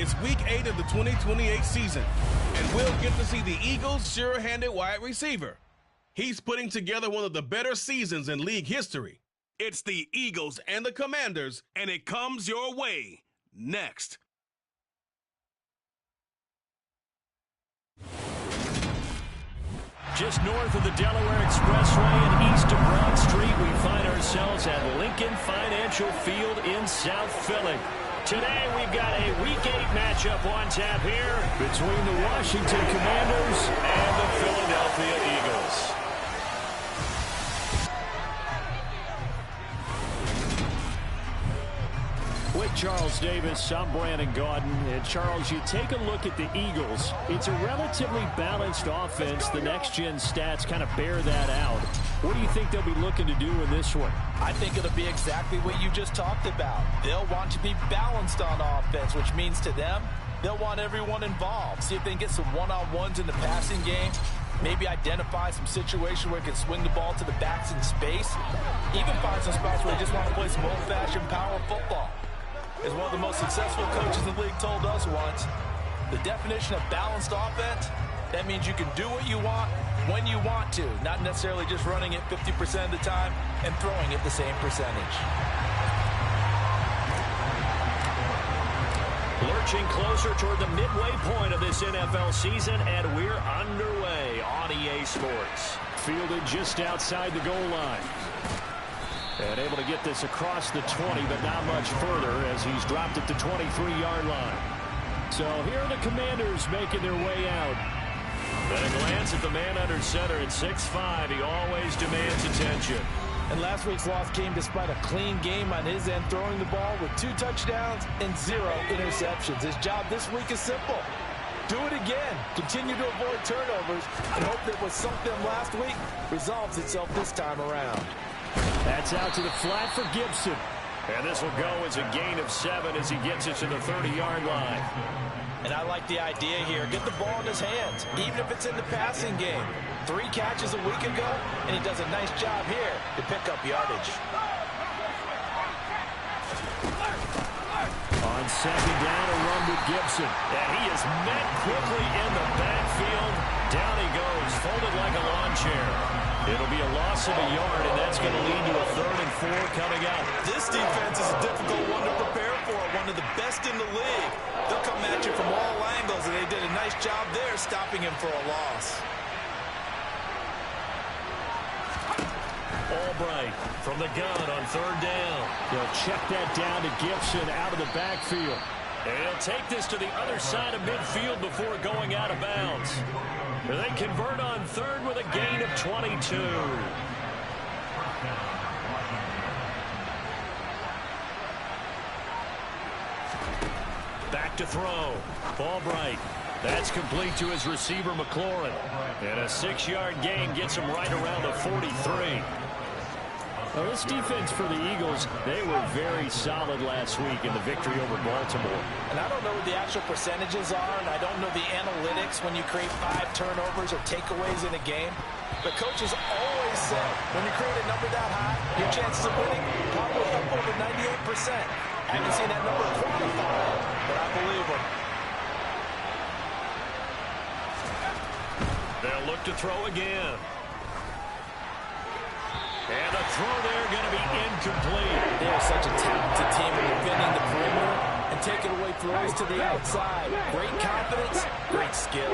It's Week 8 of the 2028 season, and we'll get to see the Eagles' sure-handed wide receiver. He's putting together one of the better seasons in league history. It's the Eagles and the Commanders, and it comes your way next. Just north of the Delaware Expressway and east of Broad Street, we find ourselves at Lincoln Financial Field in South Philly. Today, we've got a Week 8 matchup on tap here between the Washington Commanders and the Philadelphia Eagles. With Charles Davis, I'm Brandon Gaudin. And Charles, you take a look at the Eagles. It's a relatively balanced offense. The next-gen stats kind of bear that out. What do you think they'll be looking to do in this one? I think it'll be exactly what you just talked about. They'll want to be balanced on offense, which means to them, they'll want everyone involved. See if they can get some one-on-ones in the passing game. Maybe identify some situation where they can swing the ball to the backs in space. Even find some spots where they just want to play some old-fashioned power football. As one of the most successful coaches in the league told us once, the definition of balanced offense, that means you can do what you want when you want to, not necessarily just running it 50% of the time and throwing it the same percentage. Lurching closer toward the midway point of this NFL season, and we're underway on EA Sports. Fielded just outside the goal line. And able to get this across the 20, but not much further as he's dropped it to 23-yard line. So here are the Commanders making their way out. Then a glance at the man under center at 6'5". He always demands attention. And last week's loss came despite a clean game on his end, throwing the ball with 2 touchdowns and 0 interceptions. His job this week is simple. Do it again. Continue to avoid turnovers and hope that what sunk them last week resolves itself this time around. That's out to the flat for Gibson. And this will go as a gain of 7 as he gets it to the 30-yard line. And I like the idea here. Get the ball in his hands, even if it's in the passing game. 3 catches a week ago, and he does a nice job here to pick up yardage. On second down, a run with Gibson. And he is met quickly in the backfield. Down he goes, folded like a lawn chair. It'll be a loss of a yard, and that's going to lead to a 3rd and 4 coming out. This defense is a difficult one to prepare for, one of the best in the league. They'll come at you from all angles, and they did a nice job there stopping him for a loss. Albright from the gun on 3rd down. They'll check that down to Gibson out of the backfield. And he'll take this to the other side of midfield before going out of bounds. They convert on 3rd with a gain of 22. Back to throw. Albright. That's complete to his receiver, McLaurin. And a 6-yard gain gets him right around the 43. Well, this defense for the Eagles, they were very solid last week in the victory over Baltimore. And I don't know what the actual percentages are, and I don't know the analytics when you create 5 turnovers or takeaways in a game. But coaches always say, when you create a number that high, your chances of winning probably up over 98%. I haven't seen that number quantified, but I believe them. They'll look to throw again. And the throw there going to be incomplete. They are such a talented team in defending the perimeter and taking away throws to the outside. Great confidence, great skill.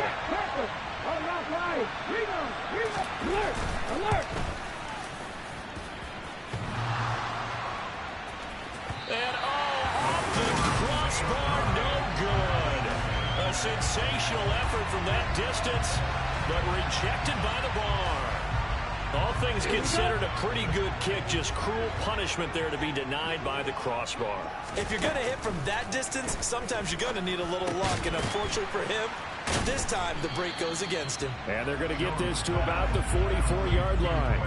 And off the crossbar, no good. A sensational effort from that distance, but rejected by the bar. All things considered, a pretty good kick, just cruel punishment there to be denied by the crossbar. If you're going to hit from that distance, sometimes you're going to need a little luck, and unfortunately for him, this time the break goes against him. And they're going to get this to about the 44-yard line.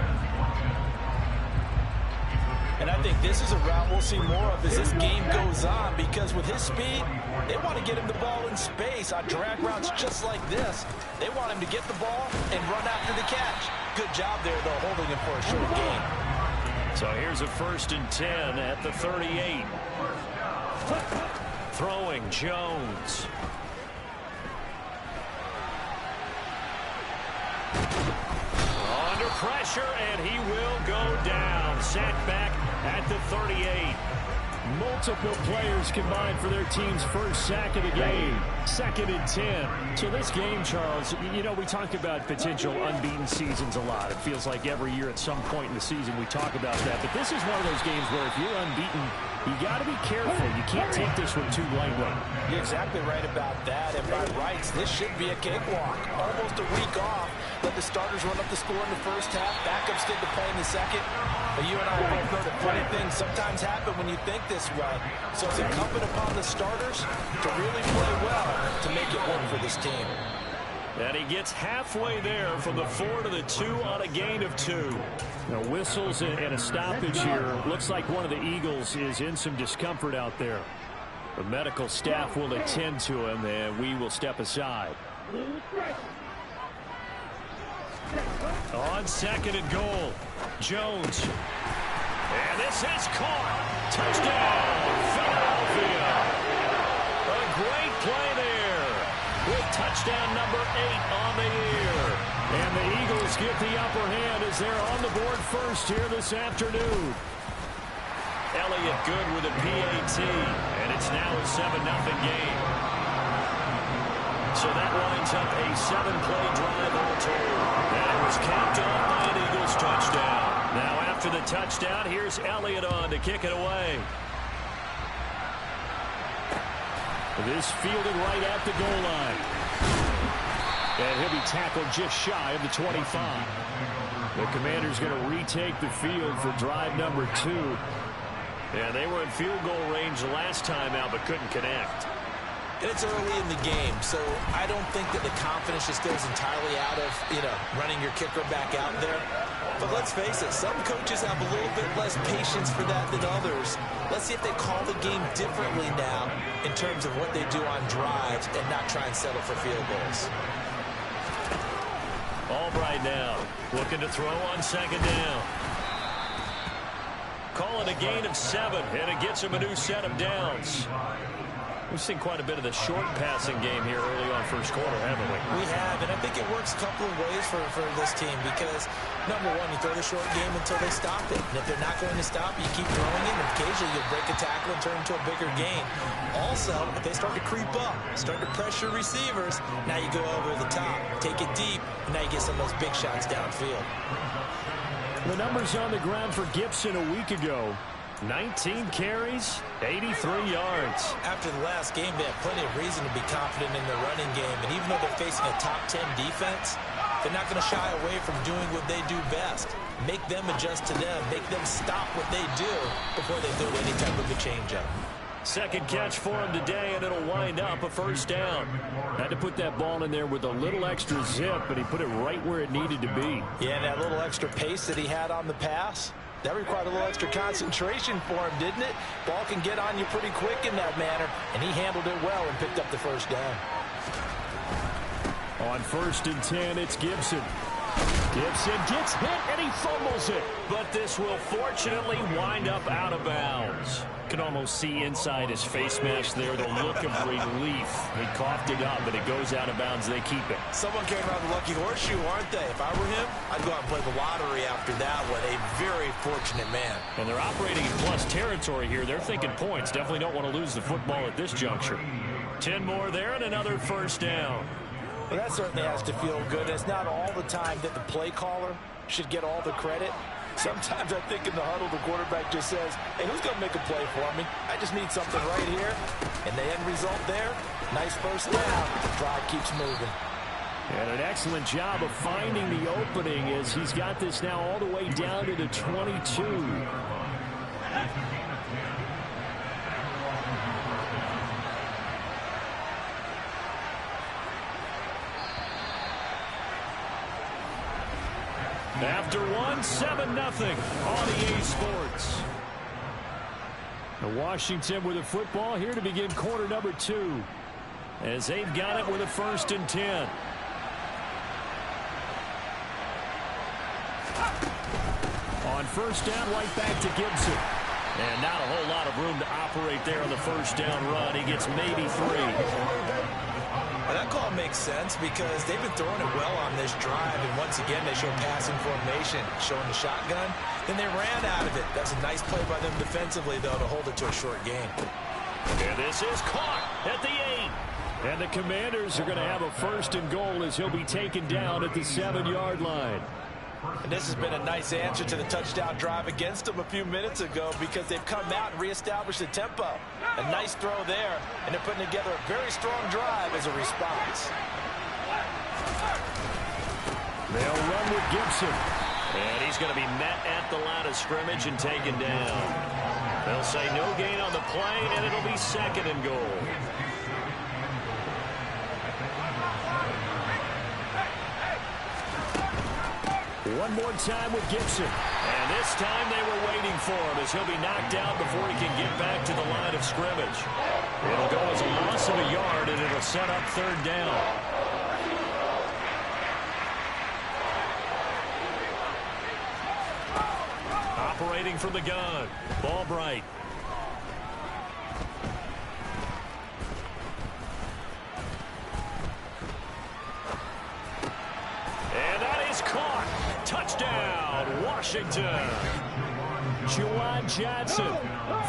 And I think this is a route we'll see more of as this game goes on, because with his speed, they want to get him the ball in space on drag routes just like this. They want him to get the ball and run after the catch. Good job there, though, holding him for a short gain. So here's a 1st and 10 at the 38. Throwing Jones. Under pressure, and he will go down. Sacked back at the 38. Multiple players combined for their team's first sack of the game. 2nd and 10. So this game, Charles, you know, we talk about potential unbeaten seasons a lot. It feels like every year at some point in the season we talk about that. But this is one of those games where if you're unbeaten, you got to be careful. You can't take this one too lightly. You're exactly right about that. And by rights, this should be a cakewalk. Almost a week off. Let the starters run up the score in the first half. Backups get to play in the second. But you and I both know that funny things sometimes happen when you think this way. So it's incumbent upon the starters to really play well to make it work for this team. And he gets halfway there from the 4 to the 2 on a gain of 2. Now whistles and a stoppage here. Looks like one of the Eagles is in some discomfort out there. The medical staff will attend to him, and we will step aside. On 2nd and goal, Jones. And this is caught. Touchdown, Philadelphia. A great play there with touchdown number 8 on the year. And the Eagles get the upper hand as they're on the board first here this afternoon. Elliott good with a PAT, and it's now a 7-0 game. So that winds up a 7-play drive all told. And it was capped off by an Eagles touchdown. Now after the touchdown, here's Elliott on to kick it away. This fielded right at the goal line. And he'll be tackled just shy of the 25. The Commanders going to retake the field for drive number 2. Yeah, they were in field goal range last time out, but couldn't connect. And it's early in the game, so I don't think that the confidence just goes entirely out of, running your kicker back out there. But let's face it, some coaches have a little bit less patience for that than others. Let's see if they call the game differently now in terms of what they do on drives and not try and settle for field goals. Albright now looking to throw on 2nd down. Call it a gain of 7, and it gets him a new set of downs. We've seen quite a bit of the short passing game here early on first quarter, haven't we? We have, and I think it works a couple of ways for this team because, number one, you throw the short game until they stop it. And if they're not going to stop, you keep throwing it, and occasionally you'll break a tackle and turn into a bigger gain. Also, if they start to creep up, start to pressure receivers, now you go over the top, take it deep, and now you get some of those big shots downfield. The numbers on the ground for Gibson a week ago. 19 carries, 83 yards. After the last game, they have plenty of reason to be confident in their running game. And even though they're facing a top 10 defense, they're not going to shy away from doing what they do best. Make them adjust to them. Make them stop what they do before they do any type of a change-up. Second catch for him today, and it'll wind up a first down. Had to put that ball in there with a little extra zip, but he put it right where it needed to be. Yeah, and that little extra pace that he had on the pass, that required a little extra concentration for him, didn't it? Ball can get on you pretty quick in that manner, and he handled it well and picked up the first down. On 1st and 10, it's Gibson. Gibson gets hit, and he fumbles it. But this will fortunately wind up out of bounds. Can almost see inside his face mask there the look of relief. He coughed it up, but it goes out of bounds. They keep it. Someone came around the lucky horseshoe, aren't they? If I were him, I'd go out and play the lottery after that one. A very fortunate man. And they're operating in plus territory here. They're thinking points. Definitely don't want to lose the football at this juncture. 10 more there and another first down. Well, that certainly has to feel good. It's not all the time that the play caller should get all the credit. Sometimes I think in the huddle, the quarterback just says, hey, who's going to make a play for me? I just need something right here. And the end result there, nice first down. The drive keeps moving. And an excellent job of finding the opening as he's got this now all the way down to the 22. After one, 7-0 on EA Sports. Washington with a football here to begin quarter number 2. As they've got it with a 1st and 10. On 1st down, right back to Gibson. And not a whole lot of room to operate there on the first down run. He gets maybe 3. And that call makes sense because they've been throwing it well on this drive. And once again, they show passing formation, showing the shotgun. Then they ran out of it. That's a nice play by them defensively, though, to hold it to a short gain. And this is caught at the 8. And the Commanders are going to have a 1st and goal as he'll be taken down at the 7-yard line. And this has been a nice answer to the touchdown drive against them a few minutes ago because they've come out and reestablished the tempo. A nice throw there, and they're putting together a very strong drive as a response. They'll run with Gibson. And he's going to be met at the line of scrimmage and taken down. They'll say no gain on the play, and it'll be 2nd and goal. One more time with Gibson. And this time they were waiting for him as he'll be knocked out before he can get back to the line of scrimmage. It'll go as a loss of a yard, and it'll set up 3rd down. Operating from the gun, Albright. And that is caught. Touchdown, Washington. Juwan Johnson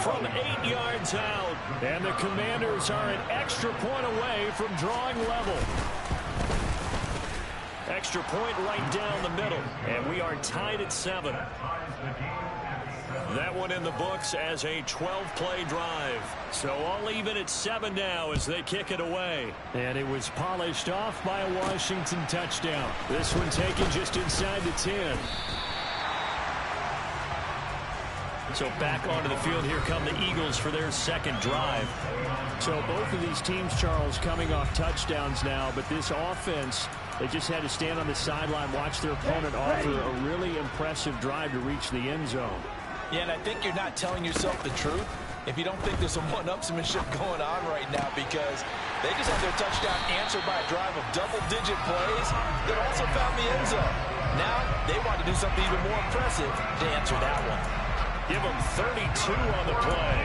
from 8 yards out. And the Commanders are an extra point away from drawing level. Extra point right down the middle. And we are tied at 7. That one in the books as a 12-play drive. So all even at 7 now as they kick it away. And it was polished off by a Washington touchdown. This one taken just inside the 10. So back onto the field, here come the Eagles for their 2nd drive. So both of these teams, Charles, coming off touchdowns now, but this offense, they just had to stand on the sideline, watch their opponent offer a really impressive drive to reach the end zone. Yeah, and I think you're not telling yourself the truth if you don't think there's some one-upsmanship going on right now because they just had their touchdown answered by a drive of double-digit plays that also found the end zone. Now they want to do something even more impressive to answer that one. Give them 32 on the play.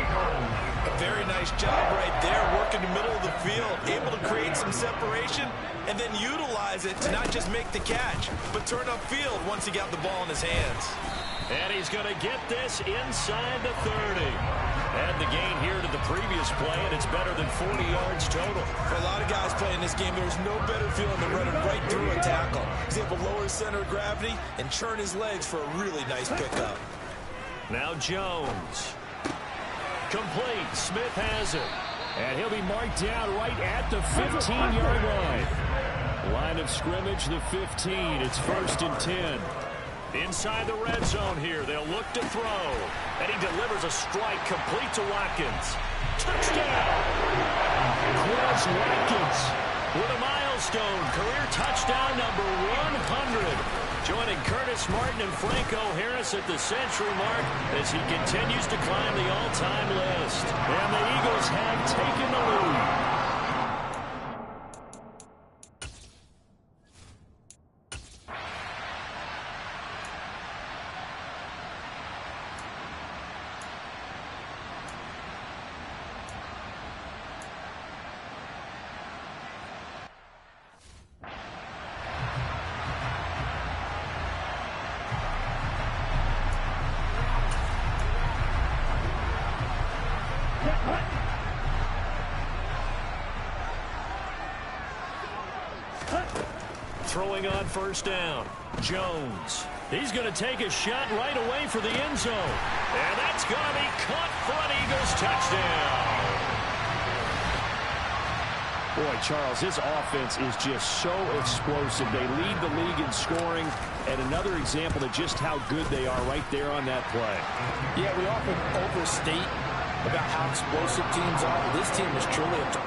A very nice job right there, working the middle of the field, able to create some separation and then utilize it to not just make the catch, but turn upfield once he got the ball in his hands. And he's going to get this inside the 30. Add the gain here to the previous play, and it's better than 40 yards total. For a lot of guys playing this game, there's no better feeling than running right through a tackle. He's able to lower his center of gravity and churn his legs for a really nice pickup. Now Jones. Complete. Smith has it. And he'll be marked down right at the 15-yard line. Line of scrimmage, the 15. It's 1st and 10. Inside the red zone here. They'll look to throw. And he delivers a strike complete to Watkins. Touchdown! Quez Watkins with a milestone. Career touchdown number 100. Joining Curtis Martin and Franco Harris at the century mark as he continues to climb the all-time list. And the Eagles have taken the lead. Throwing on 1st down. Jones. He's going to take a shot right away for the end zone. And that's going to be caught for an Eagles touchdown. Boy, Charles, this offense is just so explosive. They lead the league in scoring. And another example of just how good they are right there on that play. Yeah, we often overstate about how explosive teams are. But this team is truly a snap.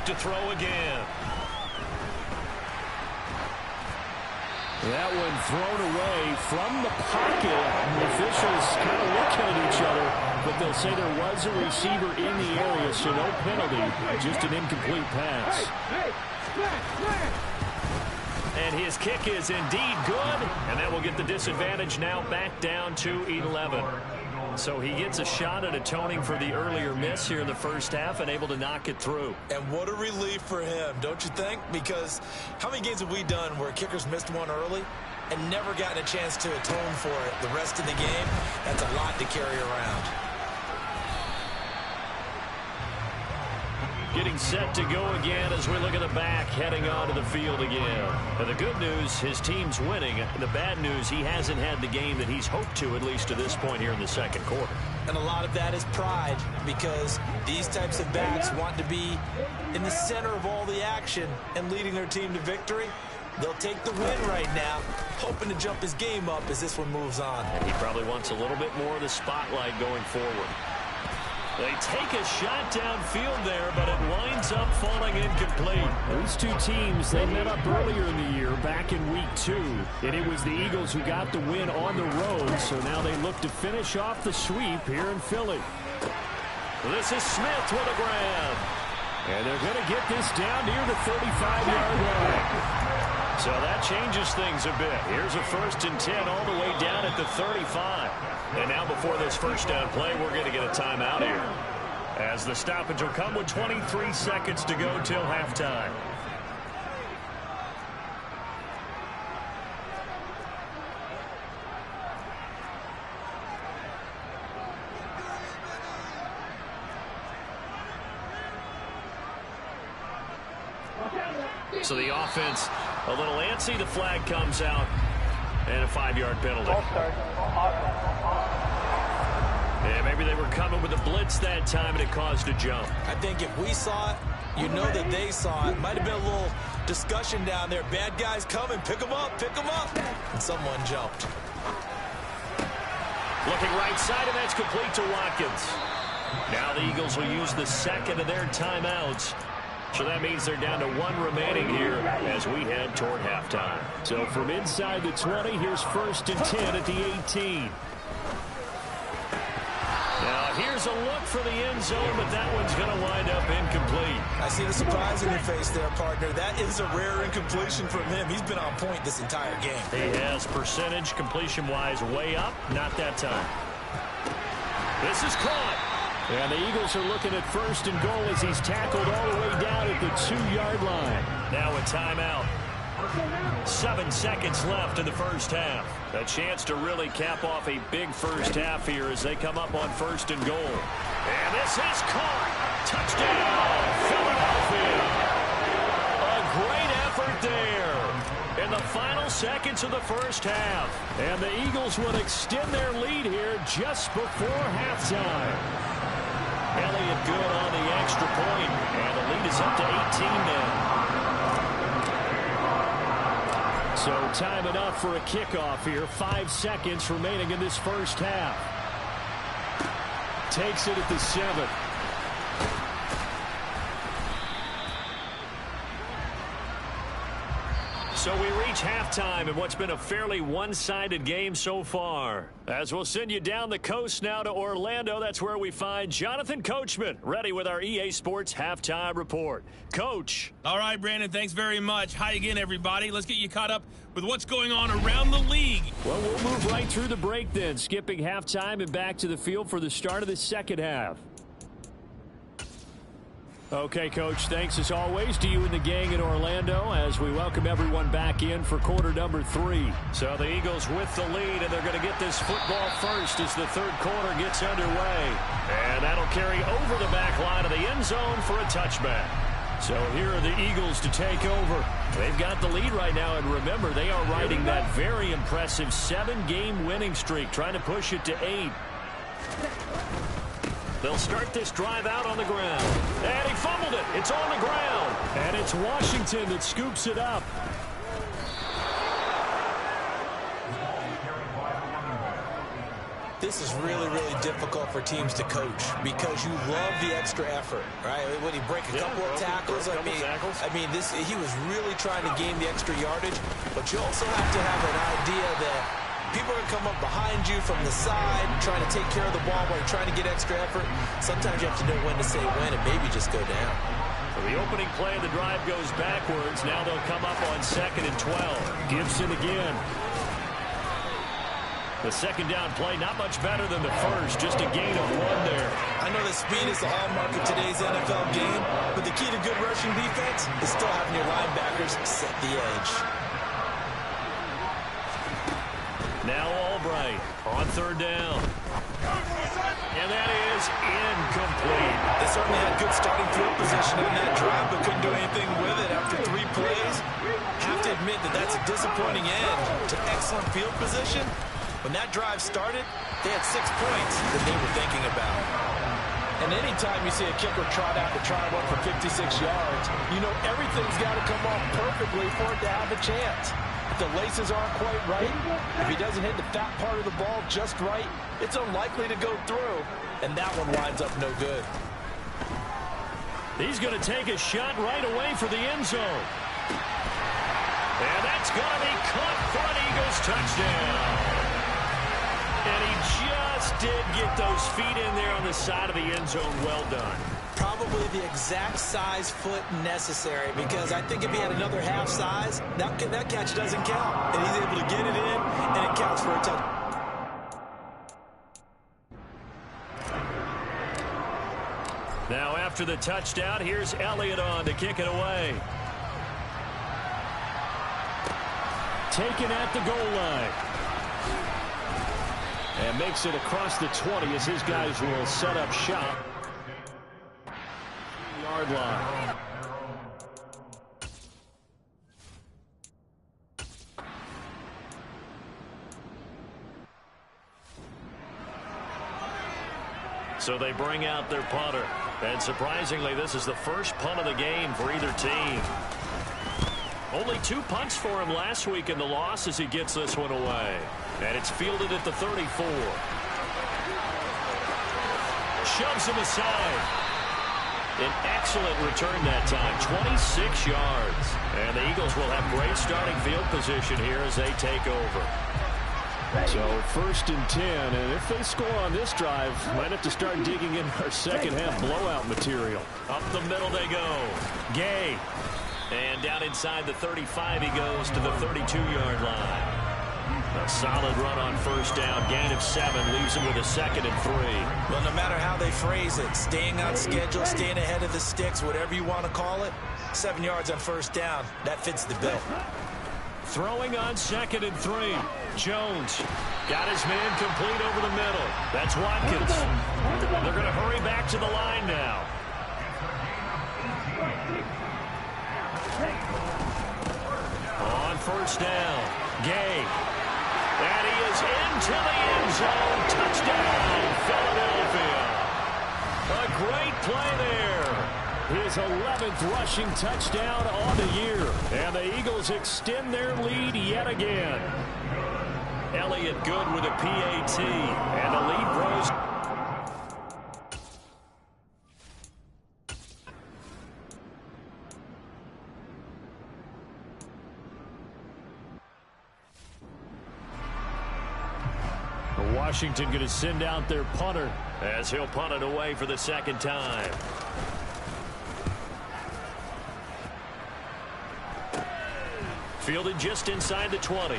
to throw again. That one thrown away from the pocket. The officials kind of looking at each other, but they'll say there was a receiver in the area, so no penalty, just an incomplete pass. And his kick is indeed good, and that will get the disadvantage now back down to 11. So he gets a shot at atoning for the earlier miss here in the first half and able to knock it through. And what a relief for him, don't you think? Because how many games have we done where kickers missed one early and never gotten a chance to atone for it the rest of the game? That's a lot to carry around. Getting set to go again as we look at the back, heading onto the field again. And the good news, his team's winning. The bad news, he hasn't had the game that he's hoped to, at least to this point here in the second quarter. And a lot of that is pride, because these types of backs want to be in the center of all the action and leading their team to victory. They'll take the win right now, hoping to jump his game up as this one moves on. And he probably wants a little bit more of the spotlight going forward. They take a shot downfield there, but it winds up falling incomplete. These two teams, they met up earlier in the year, back in week 2, and it was the Eagles who got the win on the road, so now they look to finish off the sweep here in Philly. This is Smith with a grab. And they're going to get this down near the 35-yard line. So that changes things a bit. Here's a 1st and 10 all the way down at the 35. And now before this first down play, we're going to get a timeout here, as the stoppage will come with 23 seconds to go till halftime. So the offense a little antsy. The flag comes out, and a 5-yard penalty. Yeah, maybe they were coming with a blitz that time, and it caused a jump. I think if we saw it, you know that they saw it. Might have been a little discussion down there. Bad guys coming, pick them up, and someone jumped. Looking right side, and that's complete to Watkins. Now the Eagles will use the second of their timeouts. So that means they're down to 1 remaining here as we head toward halftime. So from inside the 20, here's 1st and 10 at the 18. Now here's a look for the end zone, but that one's going to wind up incomplete. I see the surprise in your face there, partner. That is a rare incompletion from him. He's been on point this entire game. He has percentage completion-wise way up. Not that time. This is caught. And the Eagles are looking at 1st and goal as he's tackled all the way down at the 2-yard line. Now a timeout. 7 seconds left in the first half. A chance to really cap off a big first half here as they come up on 1st and goal. And this is caught. Touchdown, Philadelphia. A great effort there in the final seconds of the first half. And the Eagles will extend their lead here just before halftime. Elliott good on the extra point, and the lead is up to 18 now. So time enough for a kickoff here. 5 seconds remaining in this first half. Takes it at the 7. So we reach halftime in what's been a fairly one-sided game so far. As we'll send you down the coast now to Orlando, that's where we find Jonathan Coachman, ready with our EA Sports Halftime Report. Coach. All right, Brandon, thanks very much. Hi again, everybody. Let's get you caught up with what's going on around the league. Well, we'll move right through the break then, skipping halftime and back to the field for the start of the second half. Okay, Coach, thanks as always to you and the gang in Orlando as we welcome everyone back in for quarter number 3. So the Eagles with the lead, and they're going to get this football first as the third quarter gets underway. And that'll carry over the back line of the end zone for a touchback. So here are the Eagles to take over. They've got the lead right now, and remember, they are riding that very impressive 7-game winning streak, trying to push it to 8. They'll start this drive out on the ground. And he fumbled it. It's on the ground. And it's Washington that scoops it up. This is really, really difficult for teams to coach because you love the extra effort, right? When he break a couple of tackles, he was really trying to gain the extra yardage, but you also have to have an idea that people are going to come up behind you from the side, trying to take care of the ball while you're trying to get extra effort. Sometimes you have to know when to say when and maybe just go down. So the opening play of the drive goes backwards. Now they'll come up on 2nd and 12. Gibson again. The second down play, not much better than the first, just a gain of 1 there. I know that speed is the hallmark of today's NFL game, but the key to good rushing defense is still having your linebackers set the edge. Now Albright on 3rd down. And that is incomplete. They certainly had good starting field position on that drive, but couldn't do anything with it after 3 plays. Have to admit that that's a disappointing end to excellent field position. When that drive started, they had 6 points that they were thinking about. And anytime you see a kicker trot out to try one for 56 yards, you know everything's got to come off perfectly for it to have a chance. If the laces aren't quite right, if he doesn't hit the fat part of the ball just right, it's unlikely to go through. And that one winds up no good. He's going to take a shot right away for the end zone. And that's going to be caught for an Eagles touchdown. And he just did get those feet in there on the side of the end zone. Well done. Probably the exact size foot necessary, because I think if he had another half size, that catch doesn't count. And he's able to get it in, and it counts for a touchdown. Now after the touchdown, here's Elliott on to kick it away. Taken at the goal line. And makes it across the 20 as his guys will set up shop. Yard line. So they bring out their punter. And surprisingly, this is the first punt of the game for either team. Only 2 punts for him last week in the loss as he gets this one away. And it's fielded at the 34. Shoves him aside. An excellent return that time, 26 yards. And the Eagles will have great starting field position here as they take over. So 1st and 10, and if they score on this drive, might have to start digging in our second half blowout material. Up the middle they go. Gay. And down inside the 35 he goes to the 32-yard line. A solid run on 1st down. Gain of 7 leaves him with a 2nd and 3. Well, no matter how they phrase it, staying on schedule, staying ahead of the sticks, whatever you want to call it, 7 yards on 1st down, that fits the bill. Throwing on 2nd and 3. Jones got his man complete over the middle. That's Watkins. They're going to hurry back to the line now. On 1st down, Gay. And he is into the end zone. Touchdown, Philadelphia. A great play there. His 11th rushing touchdown on the year. And the Eagles extend their lead yet again. Elliott good with a PAT. And the lead grows. Washington going to send out their punter as he'll punt it away for the 2nd time. Fielded just inside the 20.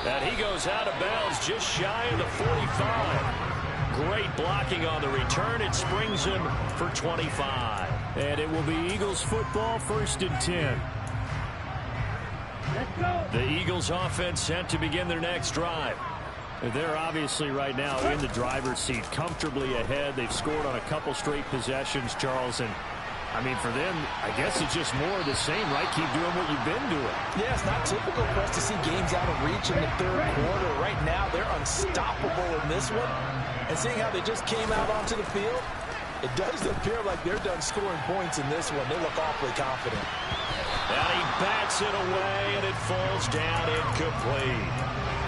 And he goes out of bounds just shy of the 45. Great blocking on the return. It springs him for 25. And it will be Eagles football, 1st and 10. The Eagles offense set to begin their next drive. They're obviously right now in the driver's seat, comfortably ahead. They've scored on a couple straight possessions, Charles. And, I mean, for them, I guess it's just more of the same, right? Keep doing what you've been doing. Yeah, it's not typical for us to see games out of reach in the 3rd quarter. Right now, they're unstoppable in this one. And seeing how they just came out onto the field, it does appear like they're done scoring points in this one. They look awfully confident. And he bats it away, and it falls down incomplete.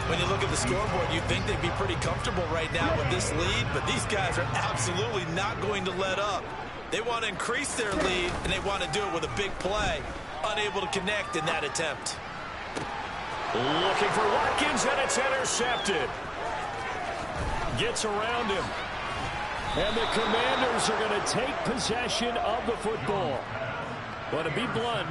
When you look at the scoreboard, you'd think they'd be pretty comfortable right now with this lead, but these guys are absolutely not going to let up. They want to increase their lead, and they want to do it with a big play. Unable to connect in that attempt. Looking for Watkins, and it's intercepted. Gets around him. And the Commanders are going to take possession of the football. But to be blunt,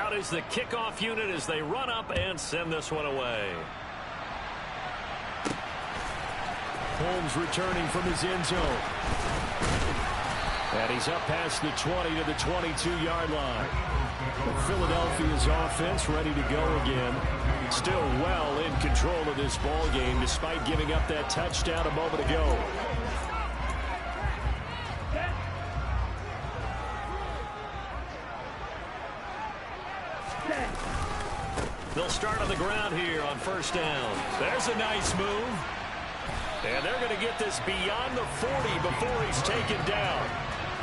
out is the kickoff unit as they run up and send this one away. Holmes returning from his end zone. And he's up past the 20 to the 22-yard line. Philadelphia's offense ready to go again. Still well in control of this ball game despite giving up that touchdown a moment ago. They'll start on the ground here on first down. There's a nice move. And they're going to get this beyond the 40 before he's taken down.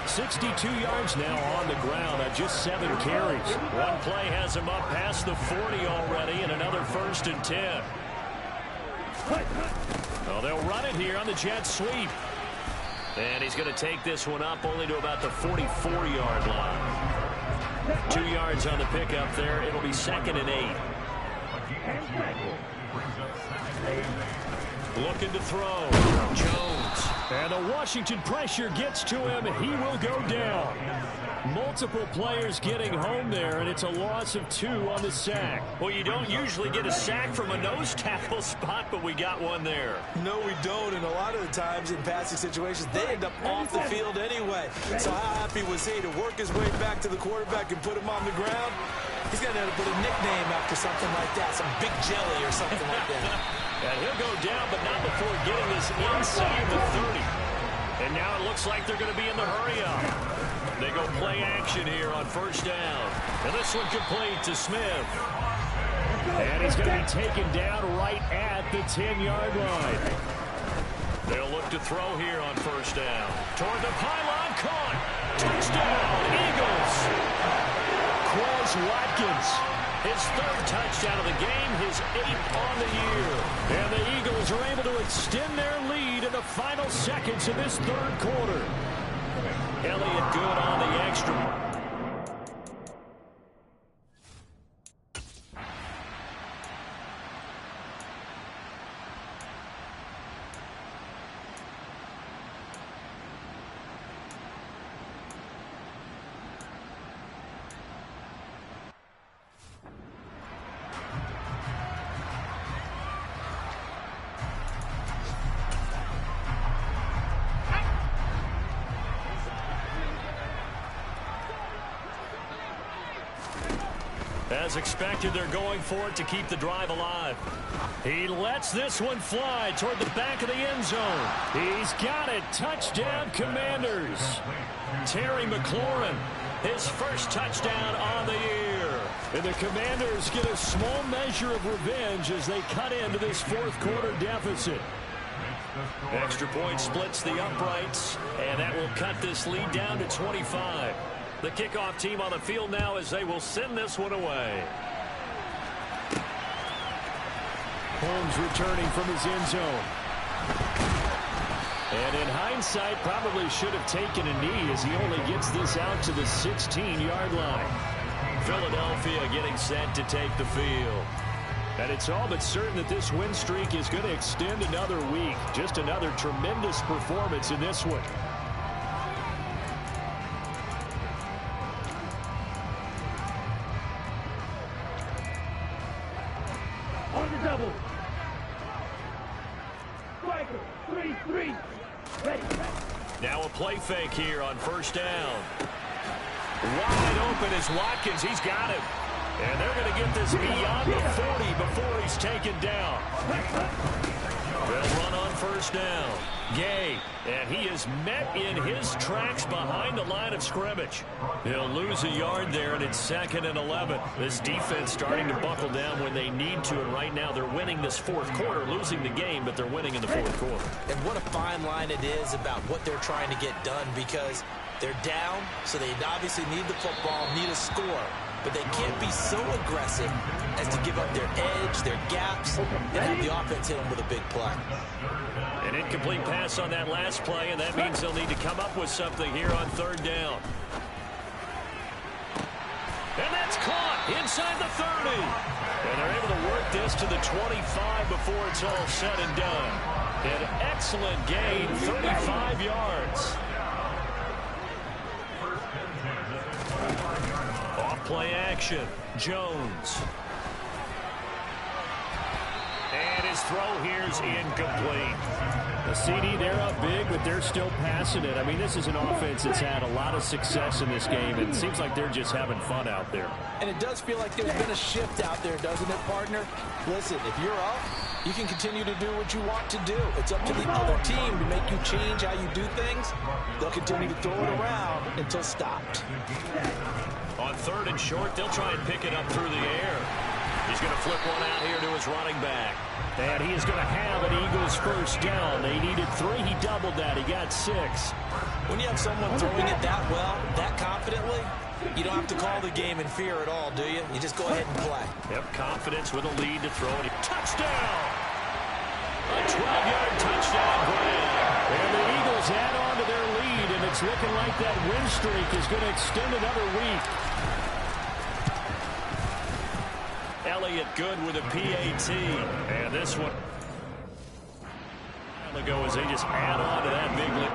62 yards now on the ground on just 7 carries. One play has him up past the 40 already, and another 1st and 10. Well, they'll run it here on the jet sweep. And he's going to take this one up only to about the 44-yard line. 2 yards on the pickup there. It'll be 2nd and 8. Looking to throw. Jones. And the Washington pressure gets to him. He will go down. Multiple players getting home there, and it's a loss of 2 on the sack. Well, you don't usually get a sack from a nose tackle spot, but we got one there. No, we don't, and a lot of the times in passing situations, they end up off the field anyway. So how happy was he to work his way back to the quarterback and put him on the ground? He's going to have to put a nickname after something like that, some Big Jelly or something like that. And he'll go down, but not before getting this inside the 30. And now it looks like they're going to be in the hurry-up. They go play action here on first down. And this one complete to Smith. And he's going to be taken down right at the 10-yard line. They'll look to throw here on first down. Toward the pylon, caught. Touchdown, Eagles. Quez Watkins. His 3rd touchdown of the game, his 8th on the year. And the Eagles are able to extend their lead in the final seconds of this 3rd quarter. Elliott good on the extra. As expected, they're going for it to keep the drive alive. He lets this one fly toward the back of the end zone. He's got it. Touchdown, Commanders. Terry McLaurin, his 1st touchdown on the year. And the Commanders get a small measure of revenge as they cut into this 4th quarter deficit. Extra point splits the uprights, and that will cut this lead down to 25. The kickoff team on the field now as they will send this one away. Holmes returning from his end zone. And in hindsight, probably should have taken a knee as he only gets this out to the 16-yard line. Philadelphia getting set to take the field. And it's all but certain that this win streak is going to extend another week. Just another tremendous performance in this one. On the double. Striker, 3-3. Ready. Now a play fake here on first down. Wide open is Watkins. He's got him. And they're going to get this beyond the 40 before he's taken down. They'll run on first down. Gay, and he is met in his tracks behind the line of scrimmage. He'll lose a yard there, and it's 2nd and 11. This defense starting to buckle down when they need to, and right now they're winning this fourth quarter, losing the game, but they're winning in the fourth quarter. And what a fine line it is about what they're trying to get done, because they're down, so they obviously need the football, need a score. But they can't be so aggressive as to give up their edge, their gaps, and have the offense hit them with a big play. An incomplete pass on that last play, and that means they'll need to come up with something here on 3rd down. And that's caught inside the 30. And they're able to work this to the 25 before it's all said and done. An excellent gain, 35 yards. Off-play action, Jones. And his throw here's incomplete. The CD, they're up big, but they're still passing it. I mean, this is an offense that's had a lot of success in this game, and it seems like they're just having fun out there. And it does feel like there's been a shift out there, doesn't it, partner? Listen, if you're up, you can continue to do what you want to do. It's up to the other team to make you change how you do things. They'll continue to throw it around until stopped. On 3rd and short, they'll try and pick it up through the air. He's going to flip one out here to his running back. And he is going to have an Eagles first down. They needed 3. He doubled that. He got 6. When you have someone throwing it that well, that confidently, you don't have to call the game in fear at all, do you? You just go ahead and play. Yep, confidence with a lead to throw it. Touchdown! A 12-yard touchdown grab. And the Eagles add on to their lead, and it's looking like that win streak is going to extend another week. Elliott good with a PAT. And this one ago as they just add on to that big lead.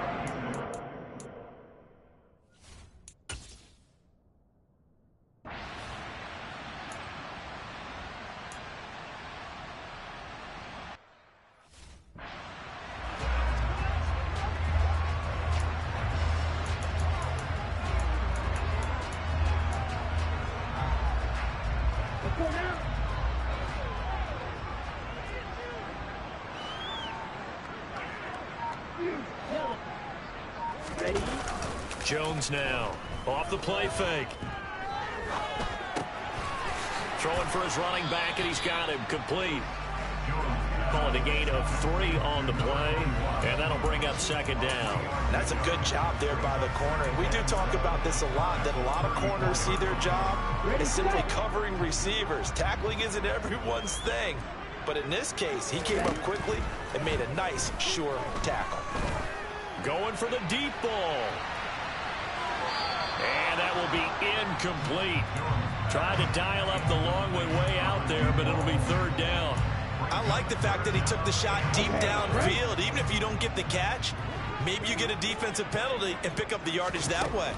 Jones now off the play fake. Throwing for his running back, and he's got him complete. Calling a gain of 3 on the play, and that'll bring up 2nd down. That's a good job there by the corner. And we do talk about this a lot, that a lot of corners see their job is simply covering receivers. Tackling isn't everyone's thing. But in this case, he came up quickly and made a nice, sure tackle. Going for the deep ball. And that will be incomplete. Tried to dial up the long way out there, but it'll be 3rd down. I like the fact that he took the shot deep downfield. Even if you don't get the catch, maybe you get a defensive penalty and pick up the yardage that way.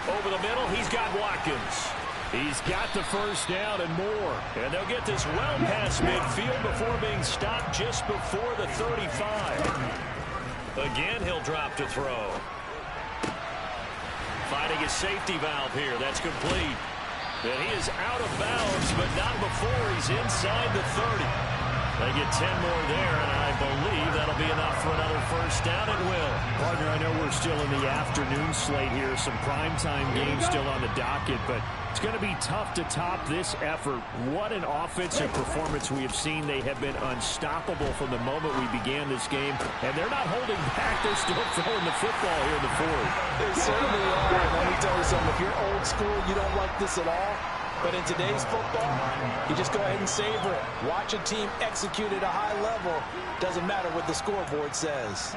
Over the middle, he's got Watkins. He's got the first down and more. And they'll get this well past midfield before being stopped just before the 35. Again, he'll drop to throw. Finding his safety valve here. That's complete. And he is out of bounds, but not before he's inside the 30. They get 10 more there, and I believe that'll be enough for another first down. It will. Partner, I know we're still in the afternoon slate here. Some primetime games still on the docket, but it's going to be tough to top this effort. What an offensive performance we have seen. They have been unstoppable from the moment we began this game, and they're not holding back. They're still throwing the football here in the 4th. They certainly are. And let me tell you something. If you're old school, you don't like this at all. But in today's football, you just go ahead and savor it. Watch a team execute at a high level. Doesn't matter what the scoreboard says.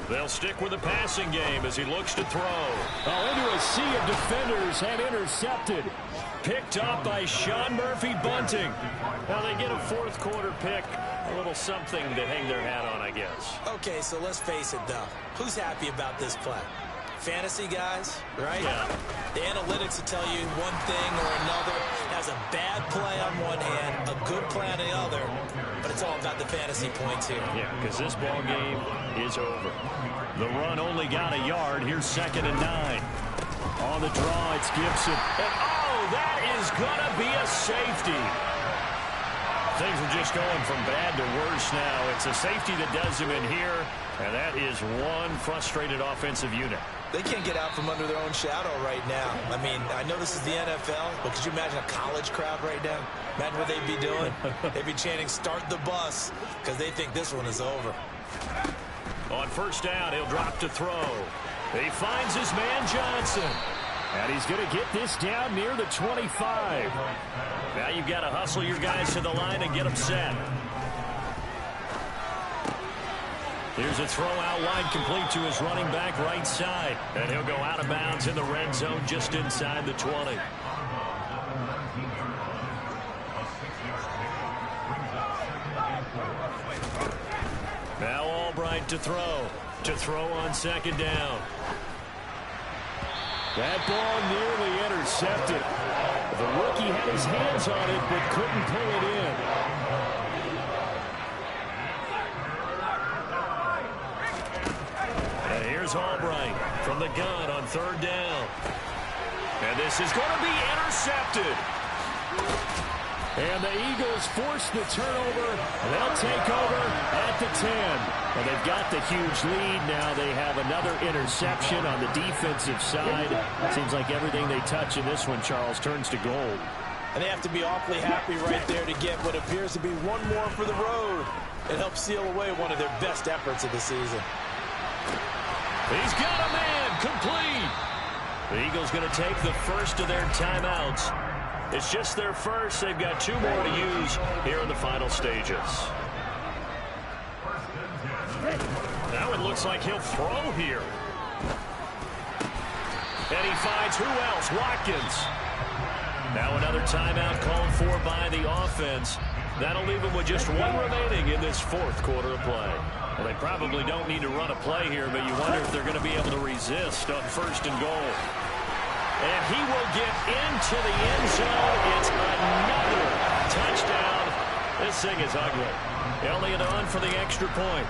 They'll stick with the passing game as he looks to throw. Into a sea of defenders and intercepted. Picked up by Sean Murphy-Bunting. Now they get a 4th quarter pick. A little something to hang their hat on, I guess. Okay, so let's face it, though. Who's happy about this play? Fantasy guys, right? Yeah. The analytics will tell you one thing or another. Has a bad play on one hand, a good play on the other, but it's all about the fantasy points here. Yeah, because this ball game is over. The run only got a yard. Here's 2nd and 9. On the draw, it's Gibson. And, oh, that is going to be a safety. Things are just going from bad to worse now. It's a safety that does him in here, and that is one frustrated offensive unit. They can't get out from under their own shadow right now. I mean, I know this is the NFL, but could you imagine a college crowd right now? Imagine what they'd be doing. They'd be chanting, "Start the bus," because they think this one is over. On first down, he'll drop to throw. He finds his man Johnson. And he's going to get this down near the 25. Now you've got to hustle your guys to the line and get them set. Here's a throw out line complete to his running back right side. And he'll go out of bounds in the red zone just inside the 20. Now Albright to throw. To throw on second down. That ball nearly intercepted. The rookie had his hands on it but couldn't pull it in. And here's Albright from the gun on third down. And this is going to be intercepted. And the Eagles force the turnover. They'll take over at the 10. Well, they've got the huge lead. Now they have another interception on the defensive side. Seems like everything they touch in this one, Charles, turns to gold. And they have to be awfully happy right there to get what appears to be one more for the road. It helps seal away one of their best efforts of the season. He's got a man complete. The Eagles going to take the first of their timeouts. It's just their first. They've got two more to use here in the final stages. Now it looks like he'll throw here. And he finds who else? Watkins. Now another timeout called for by the offense. That'll leave them with just one remaining in this fourth quarter of play. Well, they probably don't need to run a play here, but you wonder if they're going to be able to resist on first and goal. And he will get into the end zone. It's another touchdown. This thing is ugly. Elliott on for the extra point.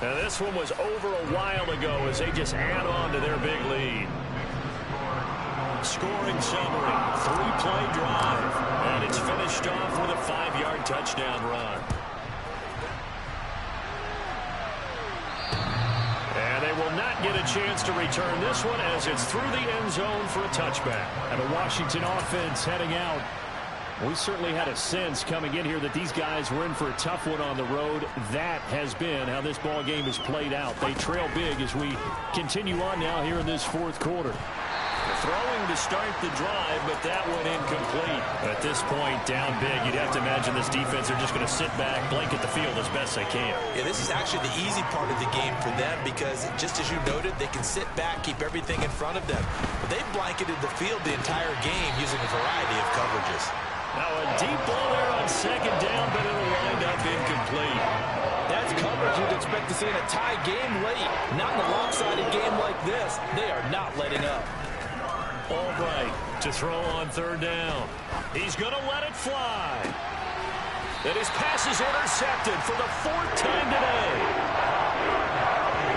Now this one was over a while ago as they just add on to their big lead. Scoring summary, 3-play drive. And it's finished off with a 5-yard touchdown run. And they will not get a chance to return this one as it's through the end zone for a touchback. And the Washington offense heading out. We certainly had a sense coming in here that these guys were in for a tough one on the road. That has been how this ball game has played out. They trail big as we continue on now here in this fourth quarter. Throwing to start the drive, but that went incomplete. At this point, down big, you'd have to imagine this defense are just going to sit back, blanket the field as best they can. Yeah, this is actually the easy part of the game for them because, just as you noted, they can sit back, keep everything in front of them. But they've blanketed the field the entire game using a variety of coverages. Now a deep ball there on second down, but it'll wind up incomplete. That's coverage you'd expect to see in a tie game late. Not in a lopsided game like this. They are not letting up. Albright to throw on third down. He's going to let it fly. And his pass is intercepted for the fourth time today.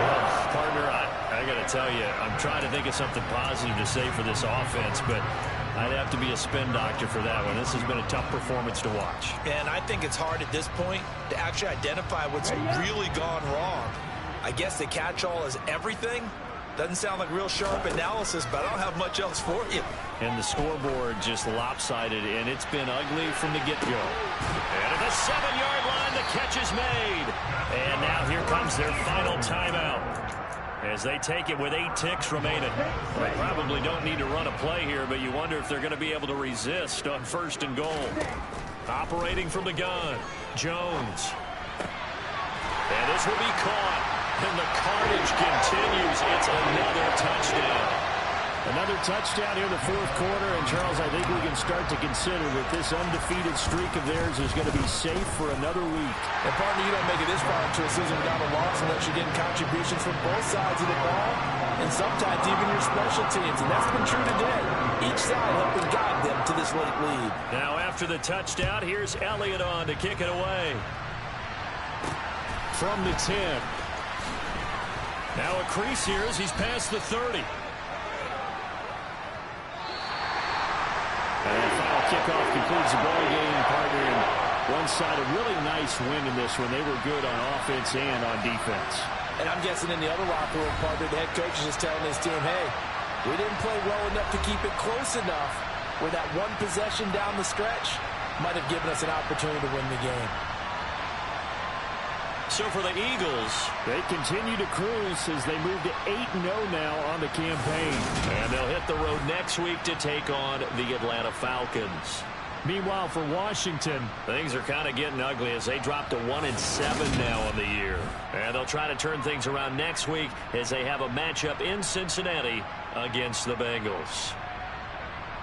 Well, partner, I got to tell you, I'm trying to think of something positive to say for this offense, but I'd have to be a spin doctor for that one. This has been a tough performance to watch. And I think it's hard at this point to actually identify what's really gone wrong. I guess the catch-all is everything. Doesn't sound like real sharp analysis, but I don't have much else for you. And the scoreboard just lopsided, and it's been ugly from the get-go. And at the 7-yard line, the catch is made. And now here comes their final timeout as they take it with 8 ticks remaining. They probably don't need to run a play here, but you wonder if they're going to be able to resist on first and goal. Operating from the gun, Jones. And this will be caught. And the carnage continues. It's another touchdown. Another touchdown here in the fourth quarter. And, Charles, I think we can start to consider that this undefeated streak of theirs is going to be safe for another week. And, partner, you don't make it this far into a season without a loss unless you're getting contributions from both sides of the ball and sometimes even your special teams. And that's been true today. Each side helping guide them to this late lead. Now, after the touchdown, here's Elliott on to kick it away. From the 10. Now a crease here as he's past the 30. And that final kickoff concludes the ball game, partner. And one side a really nice win in this one. They were good on offense and on defense. And I'm guessing in the other locker room, partner, the head coach is just telling his team, hey, we didn't play well enough to keep it close enough where that one possession down the stretch might have given us an opportunity to win the game. So for the Eagles, they continue to cruise as they move to 8-0 now on the campaign. And they'll hit the road next week to take on the Atlanta Falcons. Meanwhile, for Washington, things are kind of getting ugly as they drop to 1-7 now on the year. And they'll try to turn things around next week as they have a matchup in Cincinnati against the Bengals.